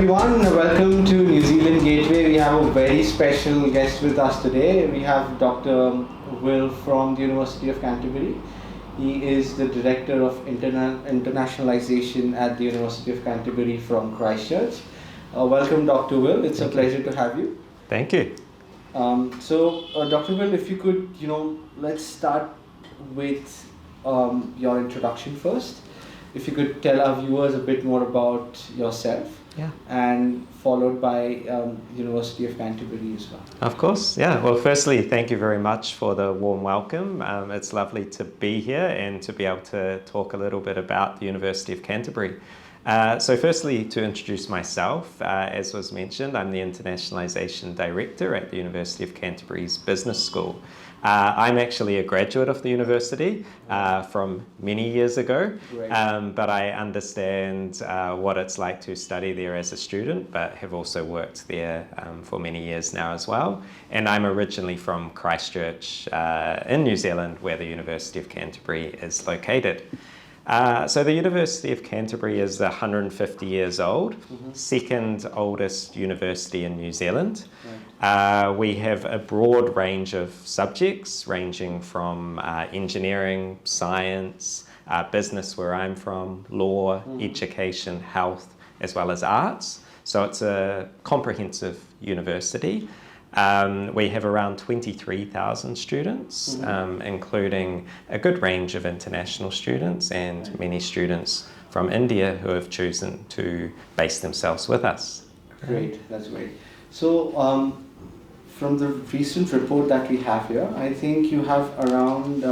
everyone, welcome to New Zealand Gateway. We have a very special guest with us today. We have Dr. Will from the University of Canterbury. He is the Director of Internationalization at the University of Canterbury from Christchurch. Welcome, Dr. Will. It's a pleasure to have you. Thank you. Dr. Will, if you could, let's start with your introduction first. If you could tell our viewers a bit more about yourself, and followed by University of Canterbury as well. Of course, yeah. Well, firstly, thank you very much for the warm welcome. It's lovely to be here and to be able to talk a little bit about the University of Canterbury. So firstly, to introduce myself, as was mentioned, I'm the Internationalization Director at the University of Canterbury's Business School. I'm actually a graduate of the university from many years ago, but I understand what it's like to study there as a student, but have also worked there for many years now as well. And I'm originally from Christchurch in New Zealand, where the University of Canterbury is located. So the University of Canterbury is 150 years old, second oldest university in New Zealand. We have a broad range of subjects ranging from engineering, science, business where I'm from, law, education, health, as well as arts. So it's a comprehensive university. We have around 23,000 students, including a good range of international students and many students from India who have chosen to base themselves with us. Great, that's great. So from the recent report that we have here, I think you have around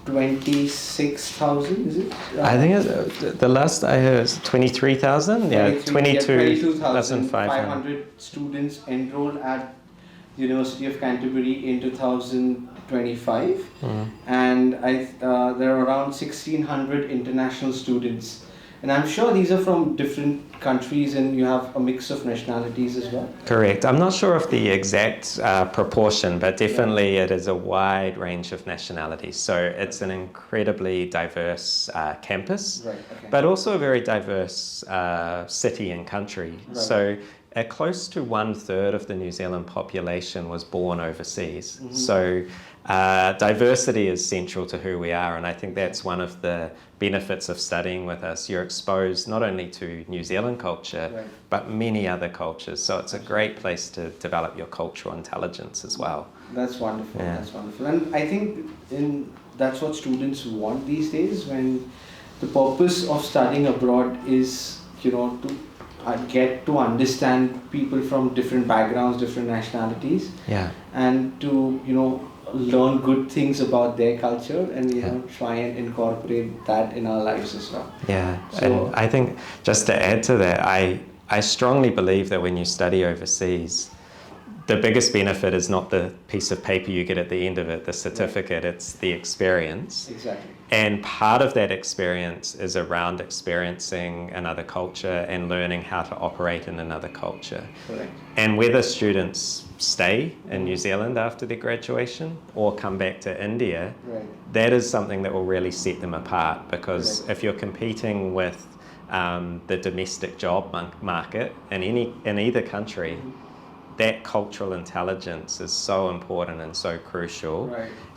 26,000, is it? I think the last I heard is 23,000. Yeah, 22,500 students enrolled at the University of Canterbury in 2025, and there are around 1,600 international students. And I'm sure these are from different countries and you have a mix of nationalities as well. Correct. I'm not sure of the exact proportion, but definitely it is a wide range of nationalities. So it's an incredibly diverse campus, but also a very diverse city and country. So close to 1/3 of the New Zealand population was born overseas. So diversity is central to who we are, and I think that's one of the benefits of studying with us. You're exposed not only to New Zealand culture, but many other cultures. So it's a great place to develop your cultural intelligence as well. That's wonderful. Yeah. That's wonderful. And I think that's what students want these days, when the purpose of studying abroad is, to get to understand people from different backgrounds, different nationalities, and to, learn good things about their culture and try and incorporate that in our lives as well. And I think just to add to that, I strongly believe that when you study overseas, the biggest benefit is not the piece of paper you get at the end of it, the certificate, it's the experience. Exactly. And part of that experience is around experiencing another culture and learning how to operate in another culture. Correct. And whether students stay in New Zealand after their graduation or come back to India, that is something that will really set them apart, because if you're competing with the domestic job market in either country, that cultural intelligence is so important and so crucial.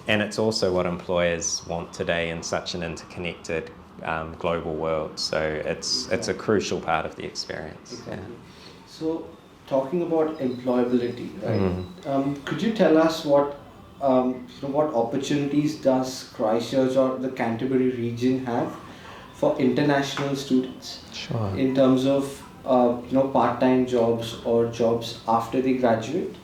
And it's also what employers want today in such an interconnected global world. So it's a crucial part of the experience. Exactly. So talking about employability, could you tell us what opportunities does Christchurch or the Canterbury region have for international students? Sure. In terms of part-time jobs or jobs after they graduate?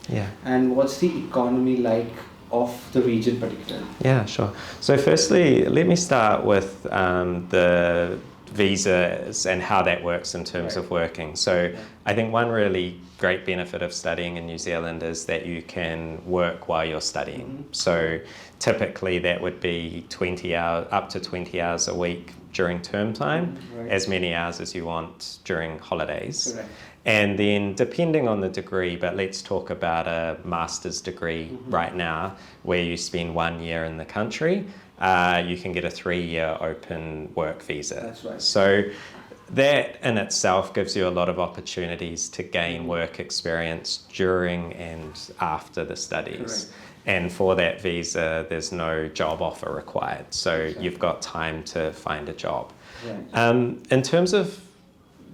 And what's the economy like of the region particularly? Yeah, sure. So firstly, let me start with the visas and how that works in terms of working. So I think one really great benefit of studying in New Zealand is that you can work while you're studying. So typically that would be 20 hours, up to 20 hours a week during term time, as many hours as you want during holidays. And then depending on the degree, but let's talk about a master's degree right now, where you spend 1 year in the country, you can get a 3-year open work visa. That's right. So that in itself gives you a lot of opportunities to gain work experience during and after the studies. Correct. And for that visa, there's no job offer required. So Exactly. you've got time to find a job. Right. In terms of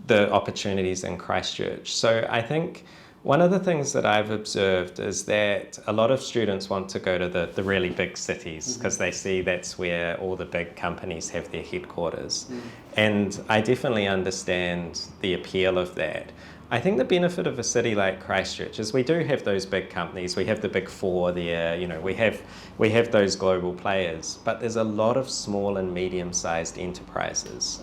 the opportunities in Christchurch, so I think one of the things that I've observed is that a lot of students want to go to the really big cities because they see that's where all the big companies have their headquarters. And I definitely understand the appeal of that. I think the benefit of a city like Christchurch is we do have those big companies. We have the big four there. You know, we have those global players, but there's a lot of small and medium-sized enterprises.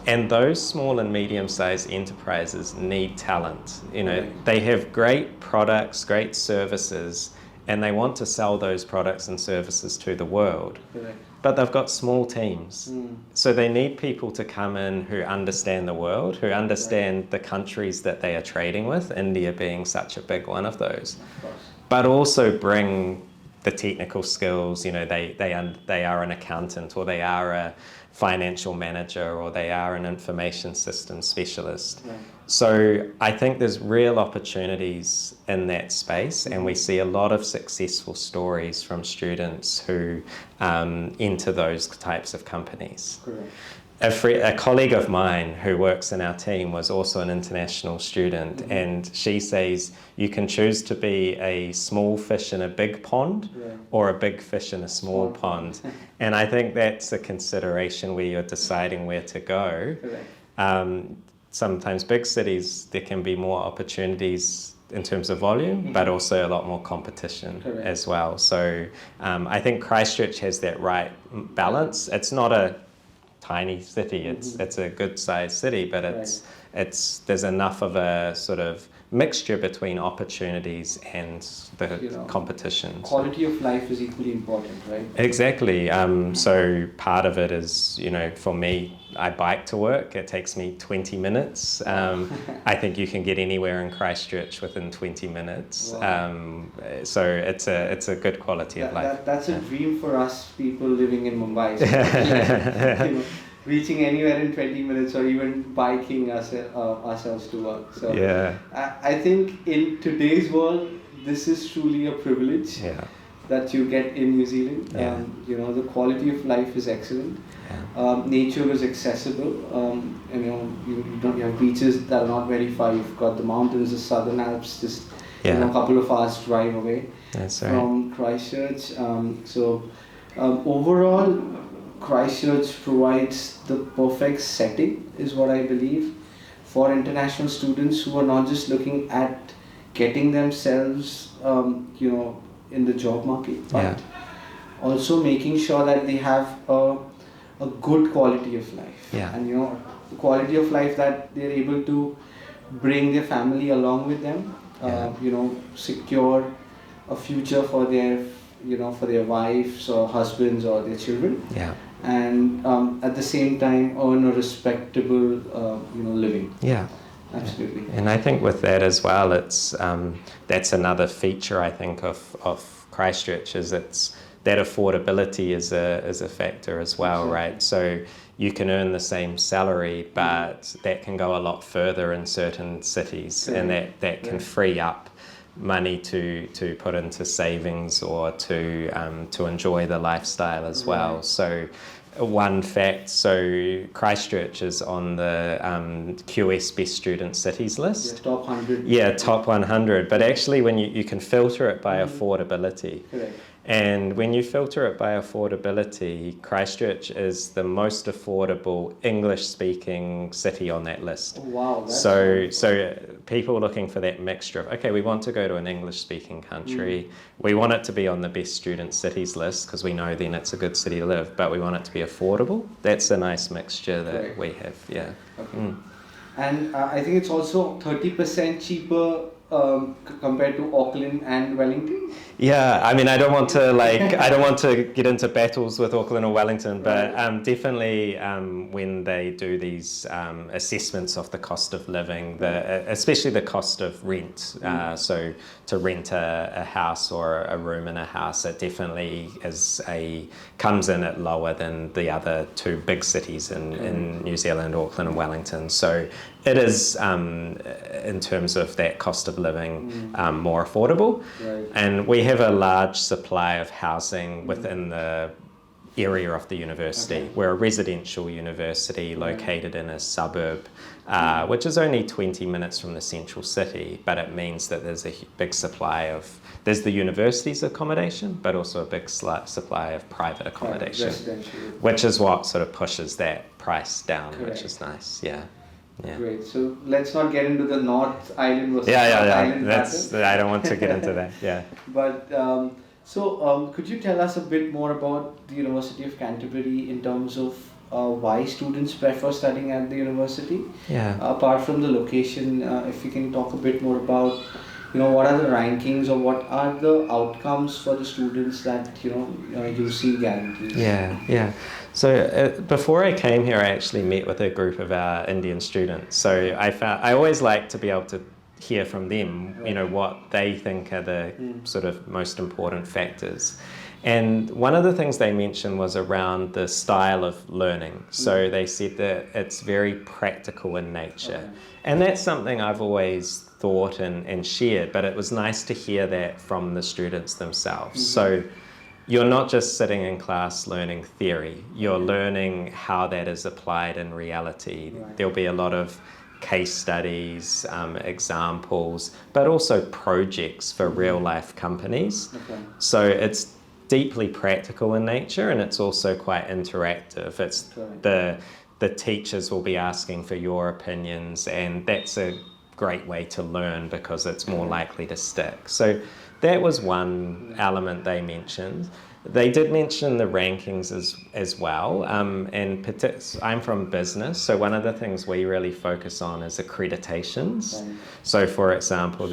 And those small and medium-sized enterprises need talent. You know, they have great products, great services, and they want to sell those products and services to the world. Correct. But they've got small teams. So they need people to come in who understand the world, who understand the countries that they are trading with, India being such a big one of those. Of course. But also bring the technical skills. You know, they are an accountant, or they are a financial manager, or they are an information systems specialist. Right. So I think there's real opportunities in that space, and we see a lot of successful stories from students who enter those types of companies. Correct. A colleague of mine who works in our team was also an international student, and she says you can choose to be a small fish in a big pond, or a big fish in a small pond. And I think that's a consideration where you're deciding where to go. Correct. Sometimes big cities, there can be more opportunities in terms of volume, but also a lot more competition as well. So I think Christchurch has that right balance. It's not a tiny city. It's a good sized city, but there's enough of a sort of mixture between opportunities and the competition. Quality of life is equally important, right? Exactly. So part of it is, you know, for me, I bike to work. It takes me 20 minutes. I think you can get anywhere in Christchurch within 20 minutes. Wow. So it's a good quality of life. That's a dream for us people living in Mumbai. So, you know, reaching anywhere in 20 minutes, or even biking ourselves to work. So Yeah. I think in today's world, this is truly a privilege that you get in New Zealand. Yeah. You know, the quality of life is excellent. Nature is accessible. You know, you have beaches that are not very far. You've got the mountains, the Southern Alps, just a couple of hours drive away from Christchurch. Overall, Christchurch provides the perfect setting, is what I believe, for international students who are not just looking at getting themselves, in the job market, but also making sure that they have a good quality of life. And the quality of life that they're able to bring their family along with them. Secure a future for their wives or husbands or their children. And at the same time earn a respectable living. Absolutely. And I think with that as well, it's that's another feature I think of Christchurch, is it's that affordability is a factor as well, right? So you can earn the same salary, but that can go a lot further in certain cities, and that can free up money to put into savings or to enjoy the lifestyle as well. So one fact, so Christchurch is on the QS Best Student Cities list. Top 100. Top 100. But actually when you can filter it by affordability. Correct. And when you filter it by affordability, Christchurch is the most affordable English-speaking city on that list. Oh, wow. So people looking for that mixture of, okay, we want to go to an English-speaking country. We want it to be on the best student cities list because we know then it's a good city to live, but we want it to be affordable. That's a nice mixture that we have, Okay. And I think it's also 30% cheaper compared to Auckland and Wellington? Yeah, I mean, I don't want to get into battles with Auckland or Wellington, but definitely when they do these assessments of the cost of living, especially the cost of rent, so to rent a house or a room in a house, it definitely comes in at lower than the other two big cities in New Zealand, Auckland and Wellington. So it is, in terms of that cost of living, more affordable. Right. And we have a large supply of housing within the area of the university. Okay. We're a residential university located in a suburb, which is only 20 minutes from the central city, but it means that there's a big supply there's the university's accommodation, but also a big supply of private accommodation, which is what sort of pushes that price down, which is nice, yeah. Great. So let's not get into the North Island versus South Island battle. I don't want to get into that. Yeah. But could you tell us a bit more about the University of Canterbury in terms of why students prefer studying at the university? Yeah. Apart from the location, if you can talk a bit more about, what are the rankings or what are the outcomes for the students that UC guarantees? Yeah. So before I came here, I actually met with a group of our Indian students. So I always like to be able to hear from them, what they think are the sort of most important factors. And one of the things they mentioned was around the style of learning. So they said that it's very practical in nature. Okay. And that's something I've always thought and shared, but it was nice to hear that from the students themselves. So you're not just sitting in class learning theory, you're learning how that is applied in reality. Right. There'll be a lot of case studies, examples, but also projects for real life companies. Okay. So it's deeply practical in nature, and it's also quite interactive. It's the teachers will be asking for your opinions, and that's a great way to learn because it's more likely to stick. So that was one element they mentioned. They did mention the rankings as well, and I'm from business, so one of the things we really focus on is accreditations. Right. So for example,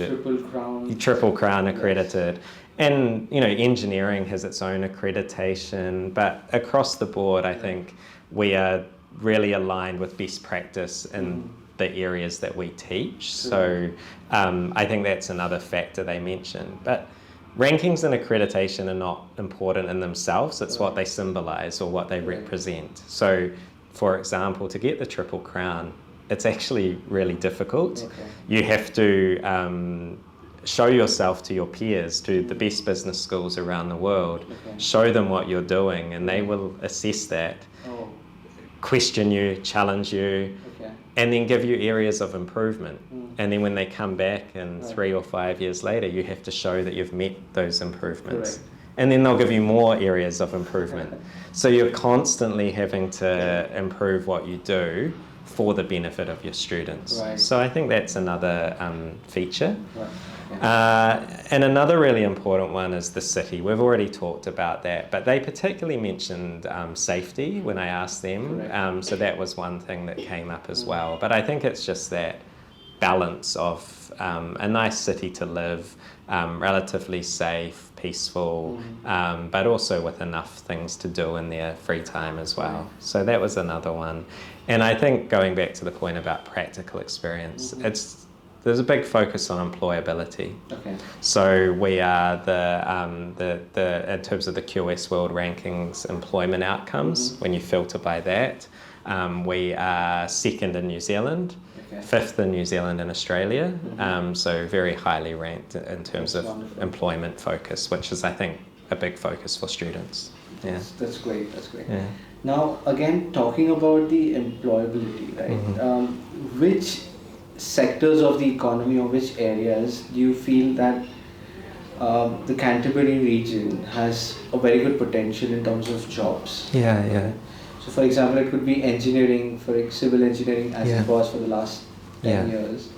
Triple Crown accredited. Yes. And engineering has its own accreditation, but across the board I think we are really aligned with best practice in the areas that we teach. So I think that's another factor they mentioned. But rankings and accreditation are not important in themselves, it's what they symbolize or what they represent. So for example, to get the Triple Crown, it's actually really difficult. Okay. You have to show yourself to your peers, to the best business schools around the world, show them what you're doing, and they will assess that, question you, challenge you, and then give you areas of improvement. And then when they come back and 3 or 5 years later, you have to show that you've met those improvements. Correct. And then they'll give you more areas of improvement. So you're constantly having to improve what you do for the benefit of your students. Right. So I think that's another feature. Right. And another really important one is the city. We've already talked about that, but they particularly mentioned safety when I asked them. So that was one thing that came up as well. But I think it's just that balance of a nice city to live, relatively safe, peaceful, but also with enough things to do in their free time as well. So that was another one. And I think going back to the point about practical experience, there's a big focus on employability. Okay. So we are in terms of the QS World Rankings employment outcomes, when you filter by that, we are second in New Zealand, fifth in New Zealand and Australia, so very highly ranked in terms of employment focus, which is, I think, a big focus for students. Yeah. That's great. Yeah. Now, again, talking about the employability, right? Which sectors of the economy or which areas do you feel that the Canterbury region has a very good potential in terms of jobs? Yeah. So for example, it could be engineering, for civil engineering as it was for the last 10 years.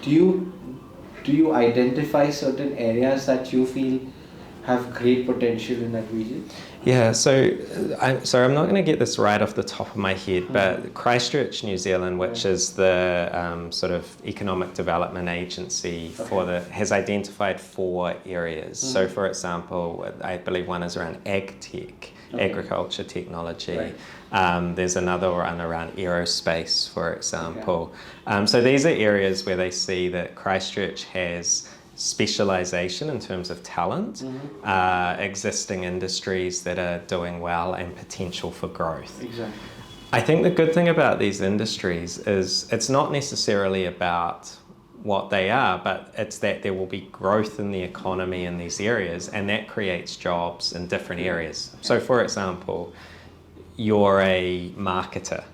Do you identify certain areas that you feel have great potential in that region? Yeah, so I'm not going to get this right off the top of my head, but Christchurch, New Zealand, which is the sort of economic development agency has identified 4 areas. So, for example, I believe one is around ag tech, agriculture technology. Right. There's another one around aerospace, for example. So these are areas where they see that Christchurch has specialization in terms of talent, existing industries that are doing well, and potential for growth. Exactly. I think the good thing about these industries is it's not necessarily about what they are, but it's that there will be growth in the economy in these areas, and that creates jobs in different areas. So, for example, you're a marketer.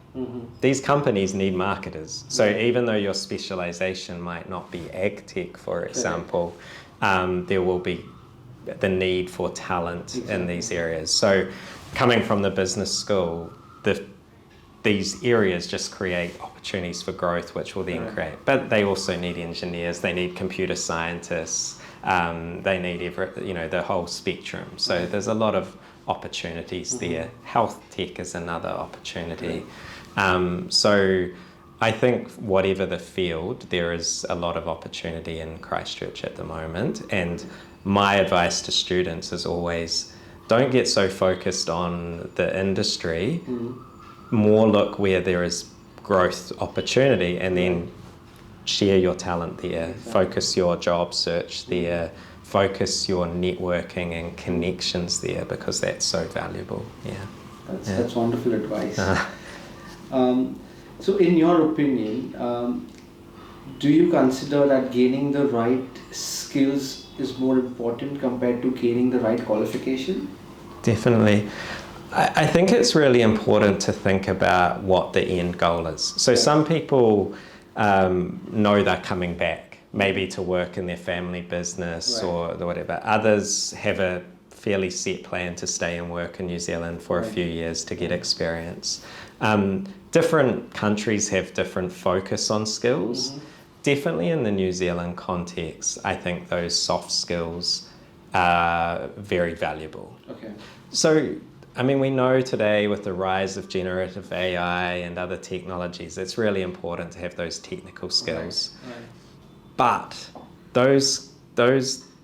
These companies need marketers. So even though your specialization might not be ag tech, for example, there will be the need for talent in these areas. So coming from the business school, these areas just create opportunities for growth, which will then create. But they also need engineers, they need computer scientists, they need the whole spectrum. So there's a lot of opportunities there. Health tech is another opportunity. So I think whatever the field, there is a lot of opportunity in Christchurch at the moment. And my advice to students is always don't get so focused on the industry, more look where there is growth opportunity, and then share your talent there, focus your job search there, focus your networking and connections there, because that's so valuable. That's wonderful advice. So in your opinion, do you consider that gaining the right skills is more important compared to gaining the right qualification? Definitely. I think it's really important to think about what the end goal is. So some people know they're coming back, maybe to work in their family business or whatever. Others have a fairly set plan to stay and work in New Zealand for a few years to get experience. Different countries have different focus on skills. Definitely in the New Zealand context, I think those soft skills are very valuable. So, I mean, we know today with the rise of generative AI and other technologies, it's really important to have those technical skills. But those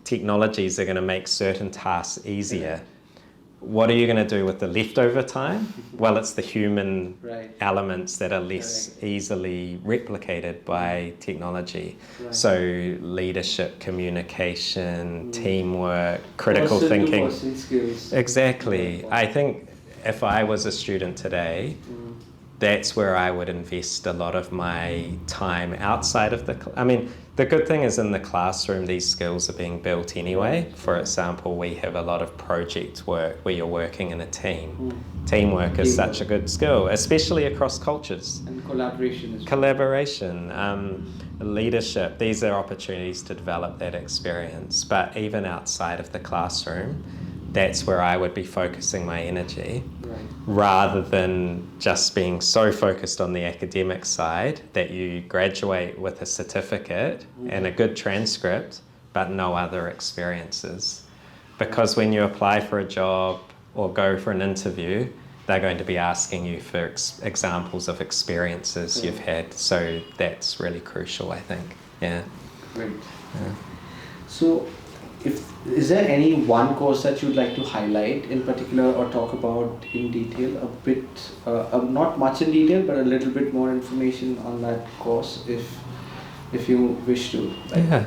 technologies are going to make certain tasks easier. What are you going to do with the leftover time? Well, it's the human elements that are less easily replicated by technology. So leadership, communication, teamwork, critical thinking. Skills. Exactly. I think if I was a student today, that's where I would invest a lot of my time outside of the good thing is in the classroom, these skills are being built anyway. For example, we have a lot of project work where you're working in a team. Teamwork is such a good skill, especially across cultures. And collaboration as well. Collaboration, leadership, these are opportunities to develop that experience. But even outside of the classroom, that's where I would be focusing my energy, rather than just being so focused on the academic side that you graduate with a certificate and a good transcript, but no other experiences. Because when you apply for a job or go for an interview, they're going to be asking you for examples of experiences you've had. So that's really crucial, I think. Great. So, is there any one course that you'd like to highlight in particular or talk about in detail a bit, not much in detail, but a little bit more information on that course if you wish to? Sure.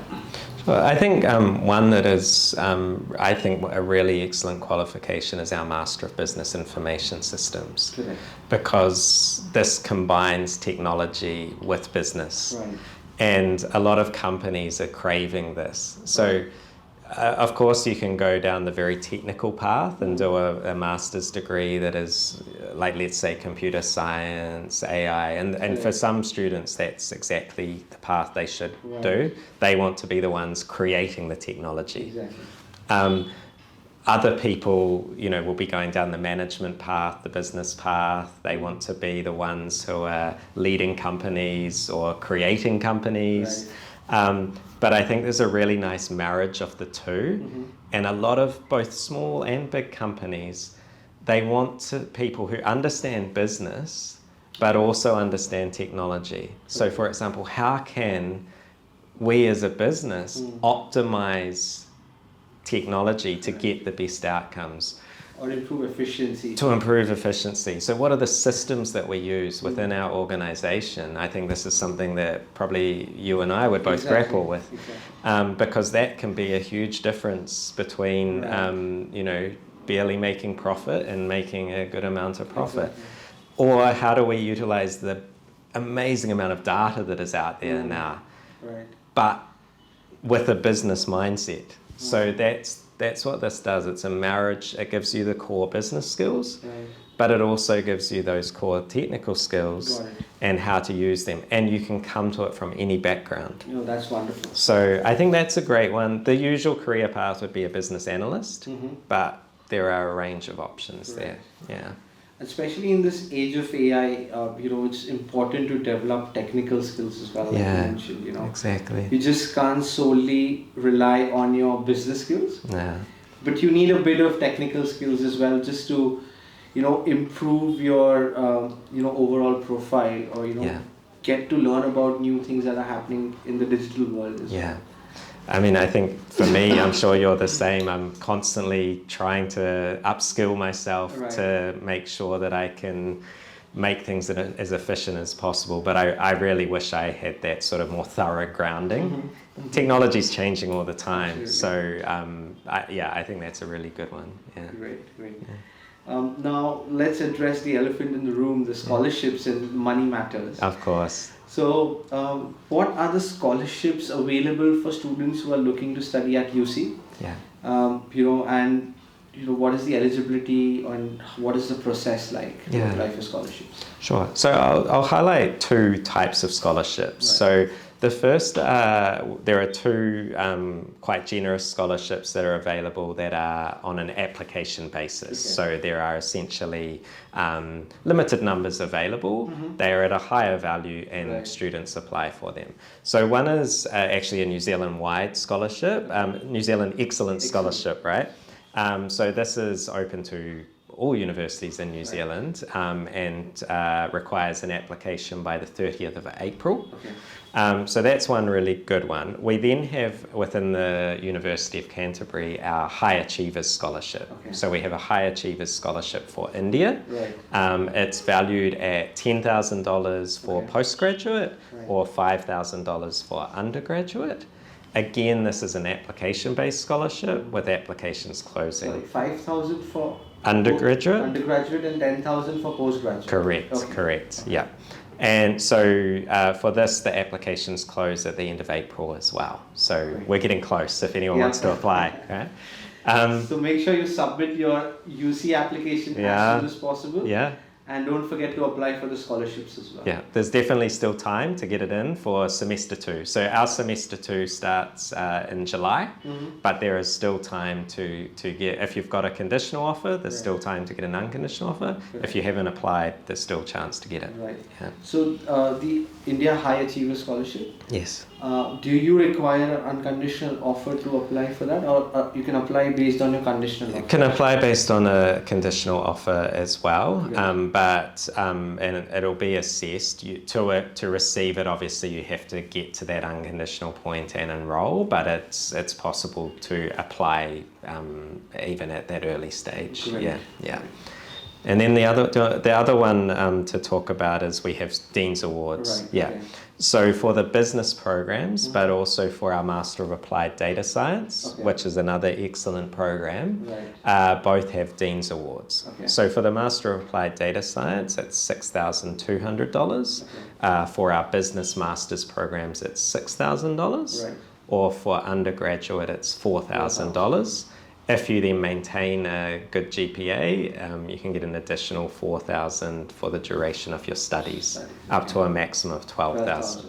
I think one that is, I think a really excellent qualification is our Master of Business Information Systems. Because this combines technology with business. And a lot of companies are craving this. So of course, you can go down the very technical path and do a master's degree that is, like, let's say, computer science, AI. And for some students, that's exactly the path they should do. They want to be the ones creating the technology. Other people, will be going down the management path, the business path. They want to be the ones who are leading companies or creating companies. But I think there's a really nice marriage of the two. And a lot of both small and big companies they want people who understand business but also understand technology. So for example, how can we as a business optimize technology to get the best outcomes? Or improve efficiency. To improve efficiency. So what are the systems that we use within our organization? I think this is something that probably you and I would both grapple with. Because that can be a huge difference between, barely making profit and making a good amount of profit. Or how do we utilize the amazing amount of data that is out there now, but with a business mindset? So that's what this does. It's a marriage. It gives you the core business skills, but it also gives you those core technical skills and how to use them. And you can come to it from any background. That's wonderful. So I think that's a great one. The usual career path would be a business analyst, but there are a range of options there. Yeah. Especially in this age of AI, it's important to develop technical skills as well, like you mentioned, Exactly. You just can't solely rely on your business skills, but you need a bit of technical skills as well, just to, improve your, overall profile, or, get to learn about new things that are happening in the digital world as well. I mean, I think for me, I'm sure you're the same. I'm constantly trying to upskill myself to make sure that I can make things as efficient as possible. But I really wish I had that sort of more thorough grounding. Technology's changing all the time. So, I think that's a really good one. Yeah. Great. Now, let's address the elephant in the room, the scholarships and money matters. Of course. So, what are the scholarships available for students who are looking to study at UC? What is the eligibility and what is the process like to apply for scholarships? Sure. So I'll highlight two types of scholarships. So the first, there are two quite generous scholarships that are available that are on an application basis. So there are essentially limited numbers available. They are at a higher value and students apply for them. So one is actually a New Zealand-wide scholarship, New Zealand Excellence Scholarship, right? So this is open to all universities in New Zealand and requires an application by the 30th of April. So that's one really good one. We then have within the University of Canterbury our High Achievers Scholarship. So we have a High Achievers Scholarship for India. It's valued at $10,000 for postgraduate or $5,000 for undergraduate. Again, this is an application-based scholarship with applications closing. So 5,000 for undergraduate and 10,000 for postgraduate. Correct. Yeah. And so for this, the applications close at the end of April as well. So we're getting close if anyone wants to apply. Right? So make sure you submit your UC application as soon as possible. And don't forget to apply for the scholarships as well. Yeah, there's definitely still time to get it in for semester 2. So our semester 2 starts in July, but there is still time to get, if you've got a conditional offer, there's still time to get an unconditional offer. If you haven't applied, there's still a chance to get it. So the India High Achiever Scholarship? Yes. Do you require an unconditional offer to apply for that, or you can apply based on your conditional offer? You can apply based on a conditional offer as well, and it'll be assessed. To receive it, obviously you have to get to that unconditional point and enroll, but it's possible to apply even at that early stage. Yeah. And then the other one to talk about is we have Dean's Awards. So for the business programs, but also for our Master of Applied Data Science, which is another excellent program, both have Dean's Awards. So for the Master of Applied Data Science, it's $6,200. For our business master's programs, it's $6,000. Or for undergraduate, it's $4,000. If you then maintain a good GPA, you can get an additional $4,000 for the duration of your studies, up to a maximum of $12,000.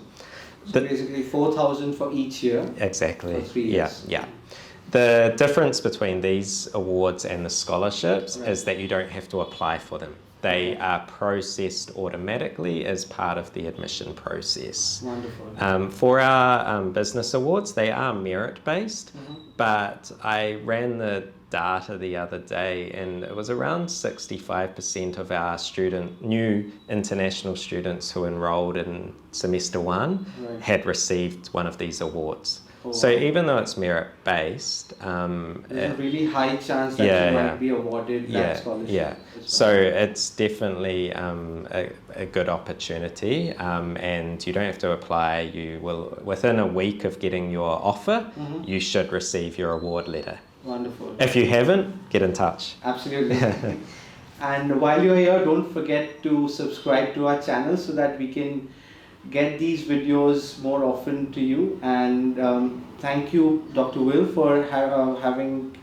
So basically $4,000 for each year. Exactly. For 3 years. Yeah. The difference between these awards and the scholarships is that you don't have to apply for them. They are processed automatically as part of the admission process. Wonderful. For our business awards, they are merit-based, but I ran the data the other day, and it was around 65% of our new international students who enrolled in semester 1 Right. had received one of these awards. Oh, So wow. even though it's merit-based, There's a really high chance that you might be awarded that scholarship. Yeah. as well. So it's definitely a good opportunity, and you don't have to apply. You will, within a week of getting your offer, you should receive your award letter. Wonderful. If you haven't, get in touch. Absolutely. And while you're here, don't forget to subscribe to our channel so that we can get these videos more often to you. And thank you, Dr. Will, for having,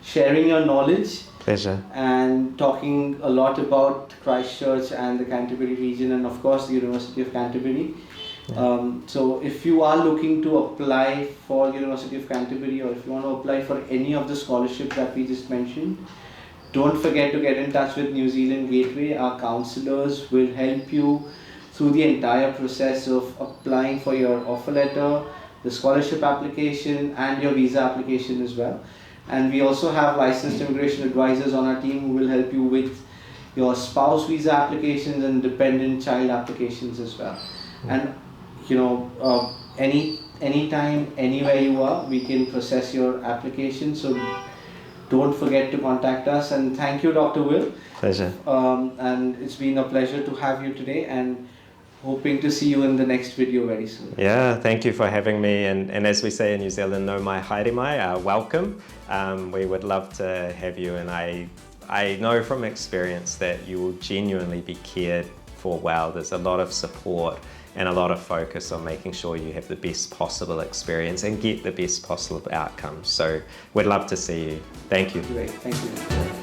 sharing your knowledge Pleasure. and talking a lot about Christchurch and the Canterbury region, and of course the University of Canterbury. So if you are looking to apply for University of Canterbury, or if you want to apply for any of the scholarships that we just mentioned, don't forget to get in touch with New Zealand Gateway. Our counselors will help you through the entire process of applying for your offer letter, the scholarship application, and your visa application as well. And we also have licensed immigration advisors on our team who will help you with your spouse visa applications and dependent child applications as well. And anytime, anywhere you are, we can process your application. So don't forget to contact us. And thank you, Dr. Will. Pleasure. And it's been a pleasure to have you today, and hoping to see you in the next video very soon. Yeah, thank you for having me. And as we say in New Zealand, no mai haere mai, welcome. We would love to have you, and I know from experience that you will genuinely be cared for well. There's a lot of support and a lot of focus on making sure you have the best possible experience and get the best possible outcomes. So we'd love to see you. Thank you. Great, thank you.